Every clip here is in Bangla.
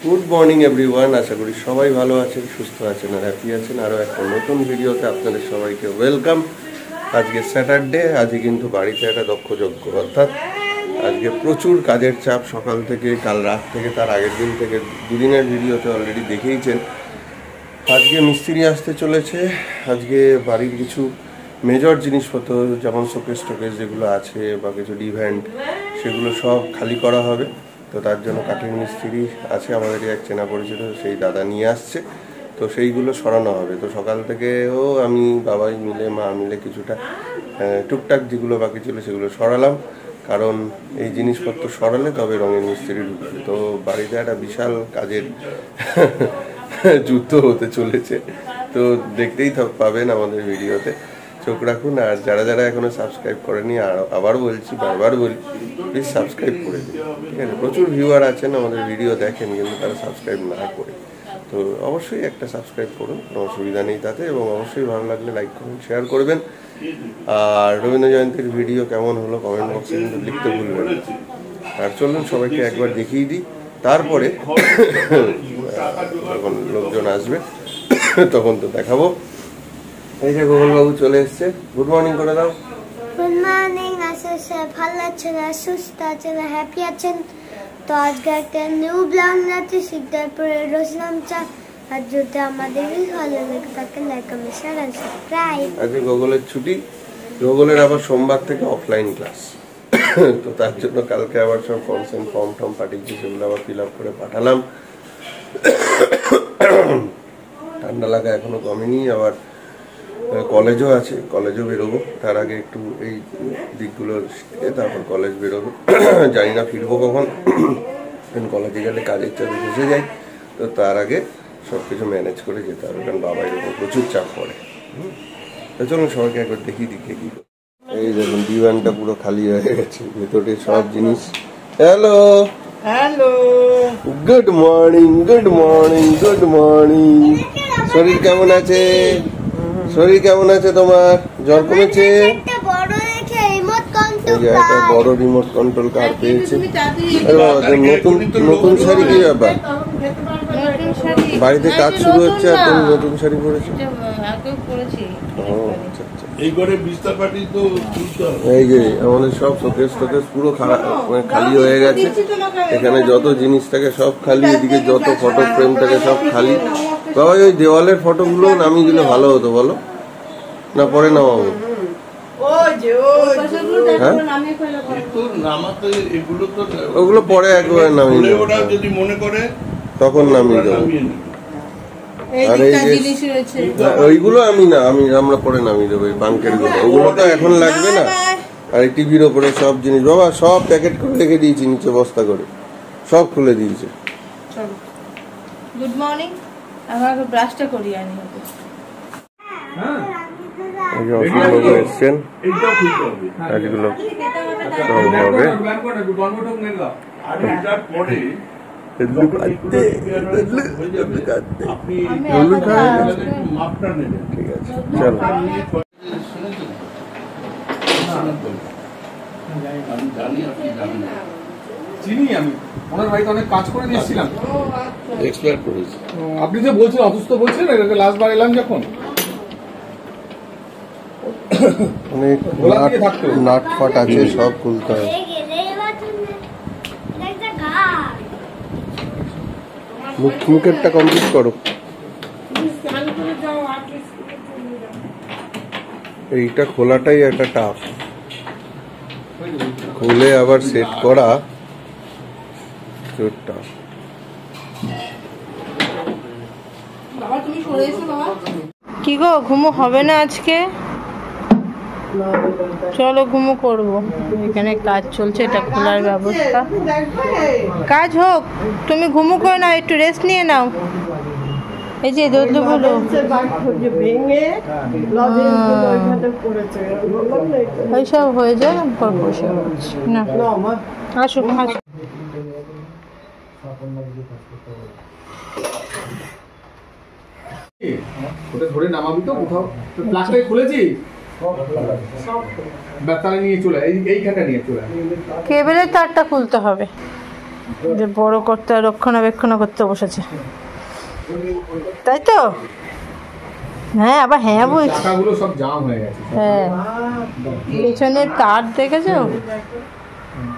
গুড মর্নিং এভরিওয়ান, আশা করি সবাই ভালো আছেন, সুস্থ আছেন আর হ্যাপি আছেন। আরও একটা নতুন ভিডিওতে আপনাদের সবাইকে ওয়েলকাম। আজকে স্যাটারডে, আজকে কিন্তু বাড়িতে একটা দক্ষযজ্ঞ, অর্থাৎ আজকে প্রচুর কাজের চাপ সকাল থেকে, কাল রাত থেকে, তার আগের দিন থেকে, দুদিনের ভিডিওতে অলরেডি দেখেইছেন। আজকে মিস্ত্রি আসতে চলেছে। আজকে বাড়ির কিছু মেজর জিনিসপত্র যেমন শোকেস টোকেস যেগুলো আছে বা কিছু ডিভেন্ট, সেগুলো সব খালি করা হবে। তো তার জন্য কাঠের মিস্ত্রি আছে আমাদেরই এক চেনা পরিচিত, সেই দাদা নিয়ে আসছে। তো সেইগুলো সরানো হবে। তো সকাল থেকেও আমি বাবাই মিলে মা মিলে কিছুটা টুকটাক যেগুলো বাকি ছিল সেগুলো সরালাম, কারণ এই জিনিসপত্র সরালে তবে রঙের মিস্ত্রি ঢুকবে। তো বাড়িতে একটা বিশাল কাজের যুদ্ধ হতে চলেছে। তো দেখতেই পাবেন আমাদের ভিডিওতে, চোখ রাখুন। আর যারা যারা এখনো সাবস্ক্রাইব করেনি, আর আবার বলছি, বারবার বলি, প্লিজ সাবস্ক্রাইব করে দিন, ঠিক আছে? প্রচুর ভিউয়ার আছেন, আমাদের ভিডিও দেখেন কিন্তু তারা সাবস্ক্রাইব না করে। তো অবশ্যই একটা সাবস্ক্রাইব করুন, কোনো অসুবিধা নেই তাতে। এবং অবশ্যই ভালো লাগলে লাইক করুন, শেয়ার করবেন। আর রবীন্দ্র জয়ন্তীর ভিডিও কেমন হলো কমেন্ট বক্সে কিন্তু লিখতে ভুলবেন না। আর চলুন সবাইকে একবার দেখিয়ে দিই, তারপরে যখন লোকজন আসবে তখন তো দেখাবো। এই যে গোপালবাবু চলে এসছে, গুড মর্নিং করে দাও। Good morning. আশা ভালো আছেন, সুস্থ আছেন, হ্যাপি আছেন। তো আজকে একটা নিউ ব্লগ আছে, শিকদার পরে রসলাম চা। আর যদি আমাদের ভালো লাগে তাকে লাইক কমেন্ট শেয়ার আর সাবস্ক্রাইব। আজকে গুগলের ছুটি, গুগলের আবার সোমবার থেকে অফলাইন ক্লাস। তো তার জন্য কালকে আবার সব কনসেন্ট ফর্ম টর্ম পাঠিয়েছি, সেগুলো আবার ফিল আপ করে পাঠালাম। ঠান্ডা লাগা এখনো কমেনি। আবার কলেজও আছে, কলেজও বেরোবো। তার আগে একটু এই দিকগুলো শিখে তারপর কলেজ বেরোবো। জানি না ফিরবো কখন, কলেজে গেলে কাজের চাপে ফেসে যাই। তো তার আগে সব কিছু ম্যানেজ করে যেতে হবে, কারণ বাবার উপর প্রচুর চাপ পড়ে। তো চলুন সবাইকে একবার দেখিয়ে দিকে কি। এই দেখুন ডিভানটা পুরো খালি হয়ে গেছে, ভেতরে সব জিনিস। Hello hello, good morning, good morning, good morning. শরীর কেমন আছে? শরীর কেমন আছে তোমার? জ্বর কমেছে? একটা বড় দেখে রিমোট এই যে একটা কন্ট্রোল বড় রিমোট কন্ট্রোল কার পেয়েছে। নতুন শাড়ি কি ব্যাপার? বাড়িতে কাজ শুরু হচ্ছে আর তুমি নতুন শাড়ি পরেছো? এই যে আমাদের সব শোকেস টোকেস পুরো খালি হয়ে গেছে। এখানে যত জিনিস থাকে সব খালি, এদিকে যত ফটো ফ্রেম থাকে সব খালি। বাবা ওই দেওয়ালের ফটোগুলো নামিয়ে দিলে ভালো হতো, বলো না? পরে নামাবো। হ্যাঁ, ওগুলো পরে একবার নামিয়ে দেবো, তখন নামিয়ে দেবো। আর এই যে ওইগুলো আমরা পরে নামিয়ে দেবো, এই বাঙ্কের গুলো, ওগুলো তো এখন লাগবে না। আর এই টিভির ওপরে সব জিনিস বাবা সব প্যাকেট করে রেখে দিয়েছি নিচে বস্তা করে, সব খুলে দিয়েছে। Good morning. আমার ব্রাশটা করিয়ে আনি হবে। এই যে অসুবিধা এসছেন, কাজগুলো সব হবে। ঠিক আছে, চলো। চিনি আমি, ওনার বাড়িতে অনেক কাজ করে দিয়েছিলাম। এক্সপায়ার করেছি। আপনি যে বলছেন অসুস্থ বলছেন, লাস্টবার এলাম যখন অনেক নাট ফাট আছে, সব খুলতে হবে। মুখেরটা কমপ্লিট করো। এইটা খোলাটাই একটা টাফ, খুলে আবার সেট করা টাফ। কি গো, ঘুমো হবে না আজকে? চলো ঘুমো করবো। এখানে কাজ চলছে, এটা খোলার ব্যবস্থা। কাজ হোক, তুমি ঘুমো করে নাও, একটু রেস্ট নিয়ে নাও। এই যে দোদলো বলো ওইসব হয়ে যায়, বসে না। আসো আসো। ওটা ধরে নামাবি তো কোথাও, প্লাস্টার খুলেছি। ব্যাটারি নিয়ে চলে, এইখানটা নিয়ে চলে। কেবলের তারটা খুলতে হবে। যে বড় করতে রক্ষণাবেক্ষণ করতে বসেছে, তাই তো? হ্যাঁ, আবার হ্যাঁ বলছি। চাকাগুলো সব জাম হয়ে গেছে। হ্যাঁ, পেছনের তার দেখেছো?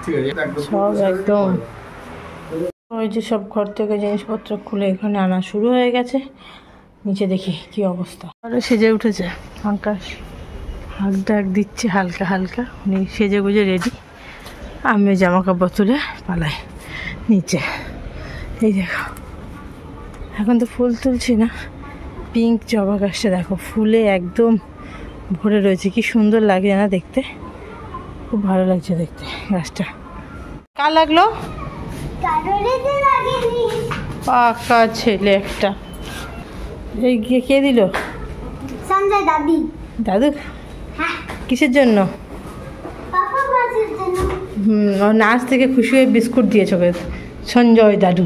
ঠিক আছে, এটা একদম সব একদম। ওই যে সব ঘর থেকে জিনিসপত্র খুলে এখানে আনা শুরু হয়ে গেছে। নিচে দেখি কি অবস্থা। আরে সেজে উঠেছে আকাশ, হাঁক ডাক দিচ্ছে হালকা হালকা। উনি সেজে গুজে রেডি, আমিও জামা কাপড় তুলে পালাই নিচে। এই দেখো, এখন তো ফুল তুলছি না, পিঙ্ক জবা গাছটা দেখো ফুলে একদম ভরে রয়েছে। কি সুন্দর লাগে না দেখতে, খুব ভালো লাগছে দেখতে গাছটা। কার লাগলো? পাকা ছেলে একটা। এই কে দিল? সঞ্জয় দাদি। দাদু? হ্যাঁ, কিসের জন্য? পাপা মাছের জন্য। ও নাচ থেকে খুশি হয়ে বিস্কুট দিয়েছে ওকে, সঞ্জয় দাদু।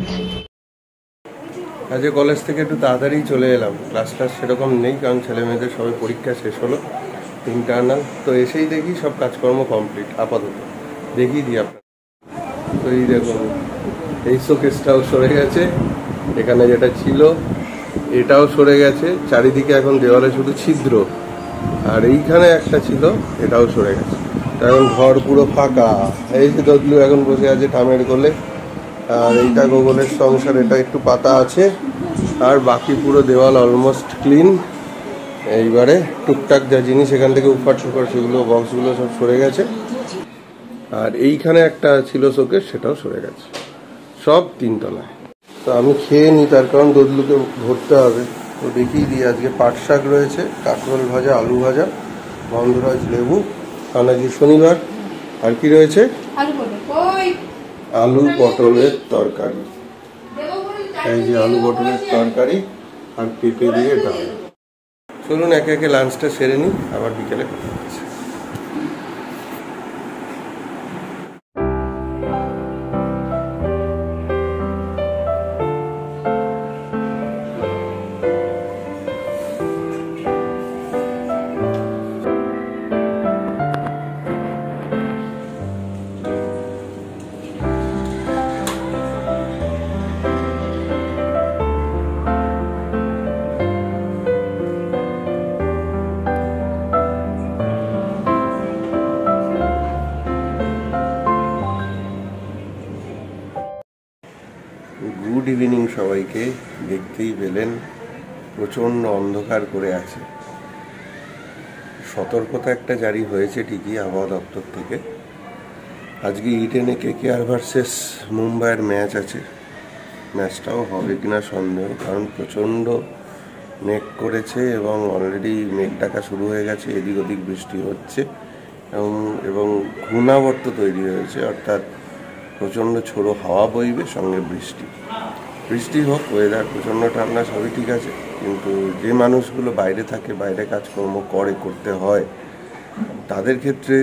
আজকে কলেজ থেকে একটু তাড়াতাড়ি চলে এলাম, ক্লাস সেরকম নেই, কারণ ছেলে মেয়েদের সবাই পরীক্ষা শেষ হলো ইন্টারনাল। তো এসেই দেখি সব কাজকর্ম কমপ্লিট আপাতত, দেখিয়ে দিই আপনার। তো এই দেখুন, এই শোকেসটাও সরে গেছে, এখানে যেটা ছিল এটাও সরে গেছে, চারিদিকে এখন দেওয়ালে শুধু ছিদ্র, আর এইখানে একটা ছিল এটাও সরে গেছে। এখন ঘর পুরো ফাঁকা। এই যে দদলু এখন বসে আছে ঠামের কোলে, আর এইটা গোগলের সংসার, এটা একটু পাতা আছে, আর বাকি পুরো দেওয়াল অলমোস্ট ক্লিন। এইবারে টুকটাক যা জিনিস এখান থেকে উপার সুপার সেগুলো বক্সগুলো সব সরে গেছে, আর এইখানে একটা ছিল শোকেস সেটাও সরে গেছে, সব 3 তলায়। তো আমি খেয়ে নিই, তার কারণ দদলুকে ভরতে হবে। তো দেখিয়ে দিই, আজকে পাট শাক রয়েছে, কাঁকরোল ভাজা, আলু ভাজা, গন্ধরাজ লেবু, কারণ আজকে শনিবার। আর কি রয়েছে? আলু পটলের তরকারি। এই যে আলু পটলের তরকারি আর পেঁপে দিয়ে ডাল। চলুন একে একে লাঞ্চটা সেরে নিই, আবার বিকেলে কথা হচ্ছে। গুড ইভিনিং সবাইকে। দেখতেই পেলেন প্রচণ্ড অন্ধকার করে আছে। সতর্কতা একটা জারি হয়েছে ঠিকই আবহাওয়া দপ্তর থেকে। আজকে ইডেনে কেকেআর ভার্সেস মুম্বাইয়ের ম্যাচ আছে, ম্যাচটাও হবে কিনা সন্দেহ, কারণ প্রচণ্ড মেঘ করেছে এবং অলরেডি মেঘ ডাকা শুরু হয়ে গেছে, এদিক ওদিক বৃষ্টি হচ্ছে এবং ঘূর্ণাবর্ত তৈরি হয়েছে, অর্থাৎ প্রচণ্ড ঝোড়ো হাওয়া বইবে, সঙ্গে বৃষ্টি হোক, ওয়েদার প্রচণ্ড ঠান্ডা, সবই ঠিক আছে, কিন্তু যে মানুষগুলো বাইরে থাকে, বাইরে কাজকর্ম করতে হয়, তাদের ক্ষেত্রে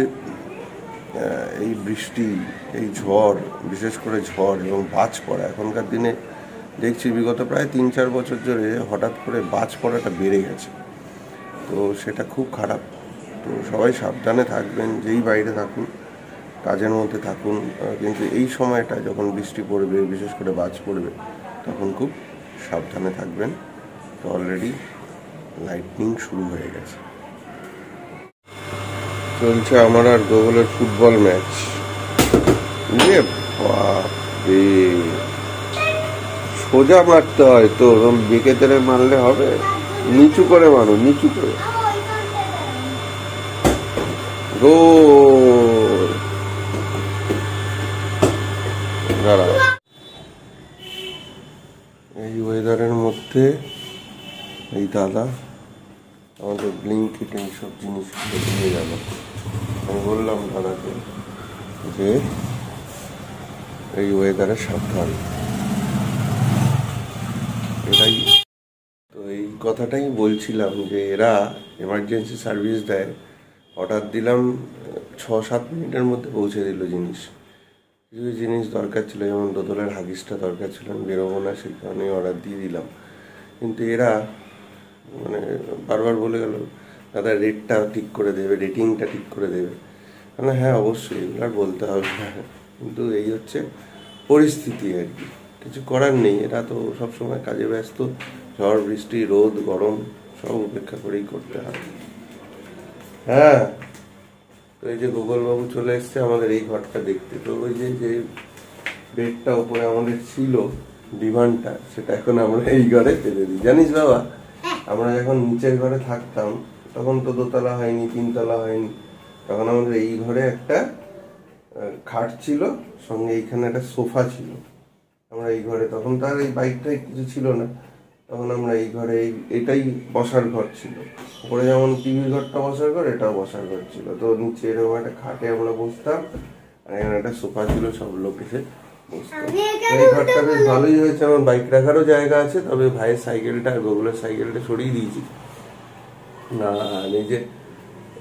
এই বৃষ্টি, এই ঝড়, বিশেষ করে ঝড় এবং বাজ পড়া, এখনকার দিনে দেখছি বিগত প্রায় 3-4 বছর ধরে হঠাৎ করে বাজ পড়াটা বেড়ে গেছে। তো সেটা খুব খারাপ। তো সবাই সাবধানে থাকবেন, যেই বাইরে থাকুন, কাজের মধ্যে থাকুন, কিন্তু এই সময়টা যখন বৃষ্টি পড়বে, বিশেষ করে বাজ পড়বে, তখন খুব সাবধানে থাকবেন। তো অলরেডি লাইটনিং শুরু হয়ে গেছে। চলছে আমার আর গোগলের ফুটবল ম্যাচ। সোজা মারতে হয় তো, বেঁকে তেরে মারলে হবে? নিচু করে মারো, নিচু করে। গোল! দাঁড়াও, এই ওয়েদারের মধ্যে এই দাদা আমাদের ব্লিঙ্কিট এইসব জিনিস দিয়ে গেল। আমি বললাম দাদাকে যে এই ওয়েদারে সাবধান, এটাই। তো এই কথাটাই বলছিলাম যে এরা এমার্জেন্সি সার্ভিস দেয়, অর্ডার দিলাম 6-7 মিনিটের মধ্যে পৌঁছে দিল জিনিস। কিছু জিনিস দরকার ছিল, যেমন দোদলের হাগিসটা দরকার ছিল, আমি বেরোবো না, সেই কারণেই অর্ডার দিয়ে দিলাম। কিন্তু এরা মানে বারবার বলে গেল দাদা রেটটা ঠিক করে দেবে, রেটিংটা ঠিক করে দেবে। মানে হ্যাঁ অবশ্যই এগুলো আর বলতে হবে না, কিন্তু এই হচ্ছে পরিস্থিতি আর কি, কিছু করার নেই। এরা তো সবসময় কাজে ব্যস্ত, ঝড় বৃষ্টি রোদ গরম সব উপেক্ষা করেই করতে হয়। হ্যাঁ, তো এই যে গোগল বাবু চলে এসছে আমাদের এই ঘরটা দেখতে। তো ওই যে বেডটা উপরে আমাদের ছিল, ডিভানটা, সেটা এখন আমরা এই ঘরে ফেলে দিই। জানিস বাবা, আমরা যখন নিচের ঘরে থাকতাম তখন তো দোতলা হয়নি, তিনতলা হয়নি, তখন আমাদের এই ঘরে একটা খাট ছিল, সঙ্গে এইখানে একটা সোফা ছিল। আমরা এই ঘরে, তখন তো আর এই বাইকটাই কিছু ছিল না, তখন আমরা এই ঘরে এটাই বসার ঘর ছিল। উপরে যেমন টিভির ঘরটা বসার ঘর, এটাও বসার ঘর ছিল। তো নিচে এরকম একটা খাটে আমরা বসতাম, আর এখানে একটা সোফা ছিল, সব লোক এসে বসতাম। এই ঘরটা বেশ ভালোই হয়েছে, আমার বাইক রাখারও জায়গা আছে। তবে ভাইয়ের সাইকেলটা আর গোগুলের সাইকেলটা সরিয়ে দিয়েছি না, এই যে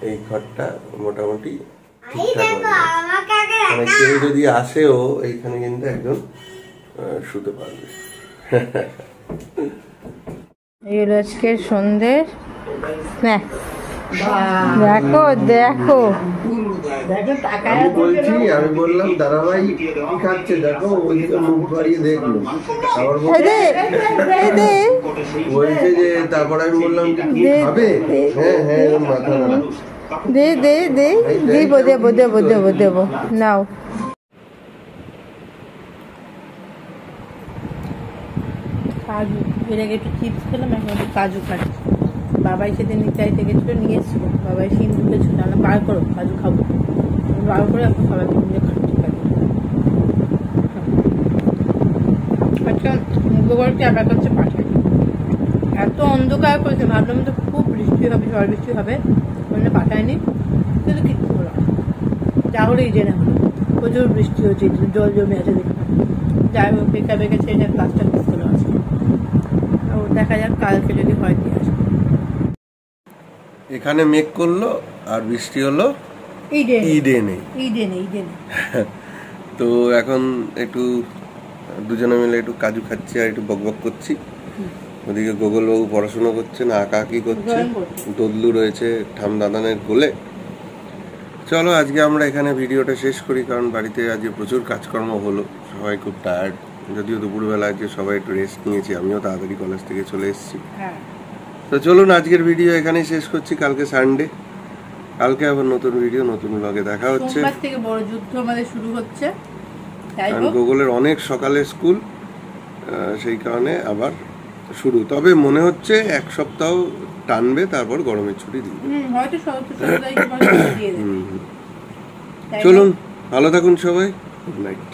এই ঘরটা মোটামুটি ঠিকঠাক হয়ে গেছে। মানে কেউ যদি আসেও এইখানে কিন্তু একজন শুতে পারবে। এই হলো আজকে সন্ধ্যের স্ন্যাক্স। দেখো দেখো আমি বললাম দাদা ভাই কি খাচ্ছে, দেখো ওইদিকে মুখ বাড়িয়ে দেখলো, বলছে যে, তারপর আমি বললাম যে তুমি খাবে? হ্যাঁ হ্যাঁ, মাথা নাড়া। দে দে দে, দেবো দেবো দেবো দেবো দেবো, নাও। কাজু, এর আগে একটু চিপস খেলাম, এখন একটু কাজু খাচ্ছি। বাবাই সেদিন নিচাইতে গেছিলো, নিয়ে এসেছিল, বাবাই সিন্দুর গেছিল, না বার করো কাজু খাবো, বার করে এখন সবাই মিলে খাচ্ছি কাজু। আচ্ছা, গোবরকে আবার করছে পাঠায়, এত অন্ধকার করেছে, ভাবলাম তো খুব বৃষ্টি হবে, ঝড় বৃষ্টি হবে, ওখানে পাঠায়নি, কিন্তু কিচ্ছু হলো না। যা হলেই জেনে হলো প্রচুর বৃষ্টি হচ্ছে, জল জমে আছে দেখে। যাই হোক, বেকা বেকা ছেড়ে প্লাস্টার পিস্তল আছে, দেখা যাক কালকে যদি হয় দিয়ে আসে। এখানে মেঘ করলো আর বৃষ্টি হলো ইডেনে। তো এখন একটু দুজনে মিলে একটু কাজু খাচ্ছি আর একটু বকবক করছি। ওদিকে গোগল বাবু পড়াশোনা করছে, না আঁকাআঁকি করছে, দদলু রয়েছে ঠামদাদানের কোলে। চলো আজকে আমরা এখানে ভিডিওটা শেষ করি, কারণ বাড়িতে আজকে প্রচুর কাজকর্ম হলো, সবাই খুব টায়ার্ড। যদিও দুপুরবেলা আজকে সবাই একটু রেস্ট নিয়েছি, আমিও তাড়াতাড়ি কলেজ থেকে চলে এসেছি। তো চলুন আজকের ভিডিও এখানেই শেষ করছি। কালকে সানডে, কালকে আবার নতুন ভিডিও নতুন ব্লগে দেখা হচ্ছে। সোমবার থেকে বড় যুদ্ধ আমাদের শুরু হচ্ছে, গুগলের অনেক সকালে স্কুল, সেই কারণে আবার শুরু। তবে মনে হচ্ছে এক সপ্তাহ টানবে, তারপর গরমের ছুটি দিবে। চলুন, ভালো থাকুন সবাই, গুড নাইট।